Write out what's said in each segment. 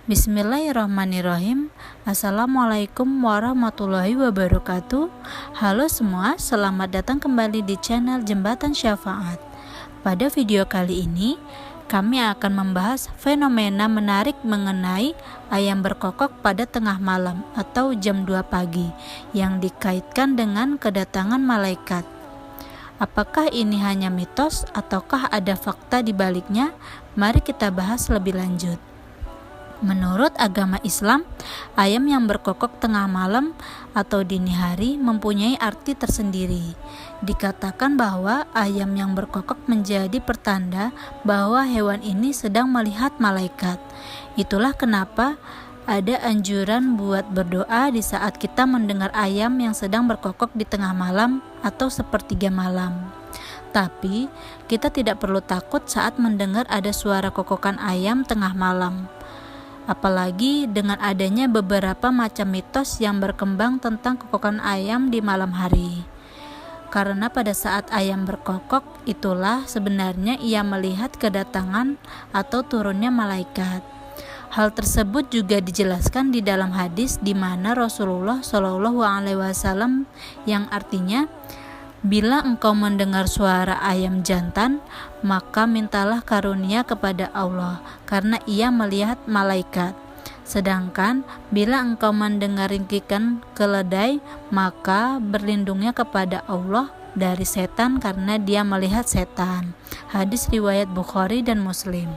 Bismillahirrahmanirrahim. Assalamualaikum warahmatullahi wabarakatuh. Halo semua, selamat datang kembali di channel Jembatan Syafaat. Pada video kali ini, kami akan membahas fenomena menarik mengenai ayam berkokok pada tengah malam atau jam 2 pagi yang dikaitkan dengan kedatangan malaikat. Apakah ini hanya mitos ataukah ada fakta di baliknya? Mari kita bahas lebih lanjut. Menurut agama Islam, ayam yang berkokok tengah malam atau dini hari mempunyai arti tersendiri. Dikatakan bahwa ayam yang berkokok menjadi pertanda bahwa hewan ini sedang melihat malaikat. Itulah kenapa ada anjuran buat berdoa di saat kita mendengar ayam yang sedang berkokok di tengah malam atau sepertiga malam. Tapi, kita tidak perlu takut saat mendengar ada suara kokokan ayam tengah malam. Apalagi dengan adanya beberapa macam mitos yang berkembang tentang kokokan ayam di malam hari. Karena pada saat ayam berkokok, itulah sebenarnya ia melihat kedatangan atau turunnya malaikat. Hal tersebut juga dijelaskan di dalam hadis di mana Rasulullah SAW yang artinya, bila engkau mendengar suara ayam jantan, maka mintalah karunia kepada Allah, karena ia melihat malaikat. Sedangkan bila engkau mendengar ringkikan keledai, maka berlindungnya kepada Allah dari setan karena dia melihat setan. Hadis riwayat Bukhari dan Muslim.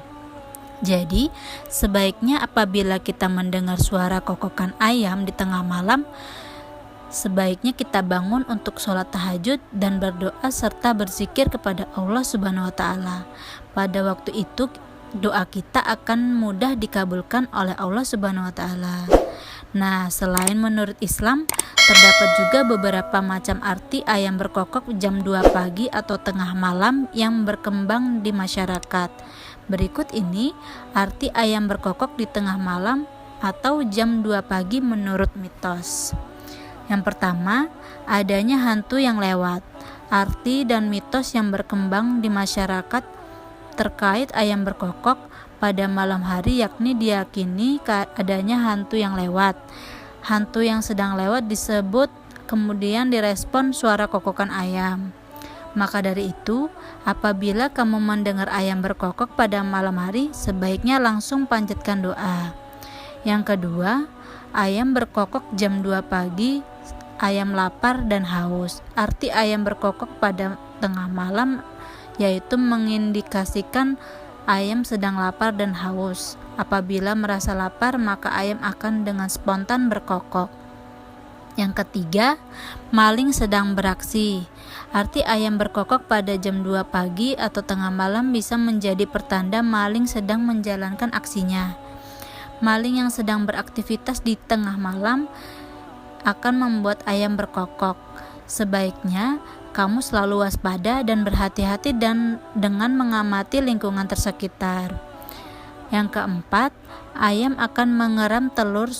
Jadi, sebaiknya apabila kita mendengar suara kokokan ayam di tengah malam, sebaiknya kita bangun untuk sholat tahajud dan berdoa serta berzikir kepada Allah Subhanahu wa Ta'ala. Pada waktu itu, doa kita akan mudah dikabulkan oleh Allah Subhanahu wa Ta'ala. Nah, selain menurut Islam, terdapat juga beberapa macam arti ayam berkokok jam 2 pagi atau tengah malam yang berkembang di masyarakat. Berikut ini arti ayam berkokok di tengah malam atau jam 2 pagi menurut mitos. Yang pertama, adanya hantu yang lewat. Arti dan mitos yang berkembang di masyarakat terkait ayam berkokok pada malam hari yakni diyakini adanya hantu yang lewat. Hantu yang sedang lewat disebut kemudian direspon suara kokokan ayam. Maka dari itu, apabila kamu mendengar ayam berkokok pada malam hari, sebaiknya langsung panjatkan doa. Yang kedua, ayam berkokok jam 2 pagi, ayam lapar dan haus. Arti ayam berkokok pada tengah malam yaitu mengindikasikan ayam sedang lapar dan haus. Apabila merasa lapar, maka ayam akan dengan spontan berkokok. Yang ketiga, maling sedang beraksi. Arti ayam berkokok pada jam 2 pagi atau tengah malam bisa menjadi pertanda maling sedang menjalankan aksinya. Maling yang sedang beraktivitas di tengah malam akan membuat ayam berkokok. Sebaiknya kamu selalu waspada dan berhati-hati dengan mengamati lingkungan tersekitar. Yang keempat, ayam akan mengeram telur.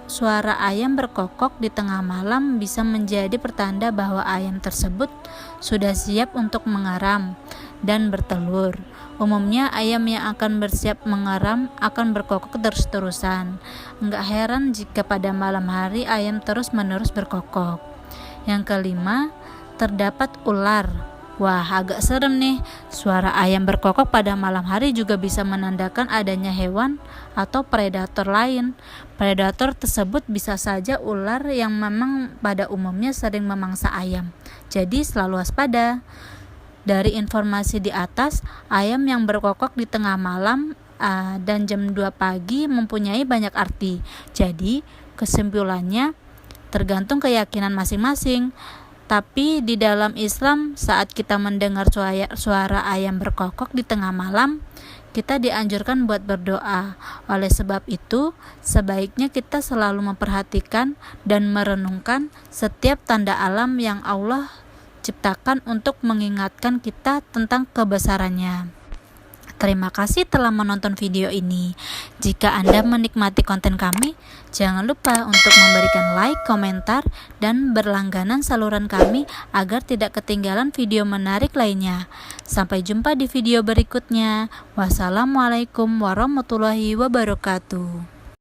Suara ayam berkokok di tengah malam bisa menjadi pertanda bahwa ayam tersebut sudah siap untuk mengeram dan bertelur. Umumnya ayam yang akan bersiap mengeram akan berkokok terus-terusan. Enggak heran jika pada malam hari ayam terus-menerus berkokok. Yang kelima, terdapat ular. Wah, agak serem nih. Suara ayam berkokok pada malam hari juga bisa menandakan adanya hewan atau predator lain. Predator tersebut bisa saja ular yang memang pada umumnya sering memangsa ayam. Jadi selalu waspada. Dari informasi di atas, ayam yang berkokok di tengah malam dan jam 2 pagi mempunyai banyak arti. Jadi, kesimpulannya tergantung keyakinan masing-masing. Tapi di dalam Islam, saat kita mendengar suara ayam berkokok di tengah malam, kita dianjurkan buat berdoa. Oleh sebab itu, sebaiknya kita selalu memperhatikan dan merenungkan setiap tanda alam yang Allah ciptakan untuk mengingatkan kita tentang kebesarannya. Terima kasih telah menonton video ini. Jika Anda menikmati konten kami, jangan lupa untuk memberikan like, komentar, dan berlangganan saluran kami agar tidak ketinggalan video menarik lainnya. Sampai jumpa di video berikutnya. Wassalamualaikum warahmatullahi wabarakatuh.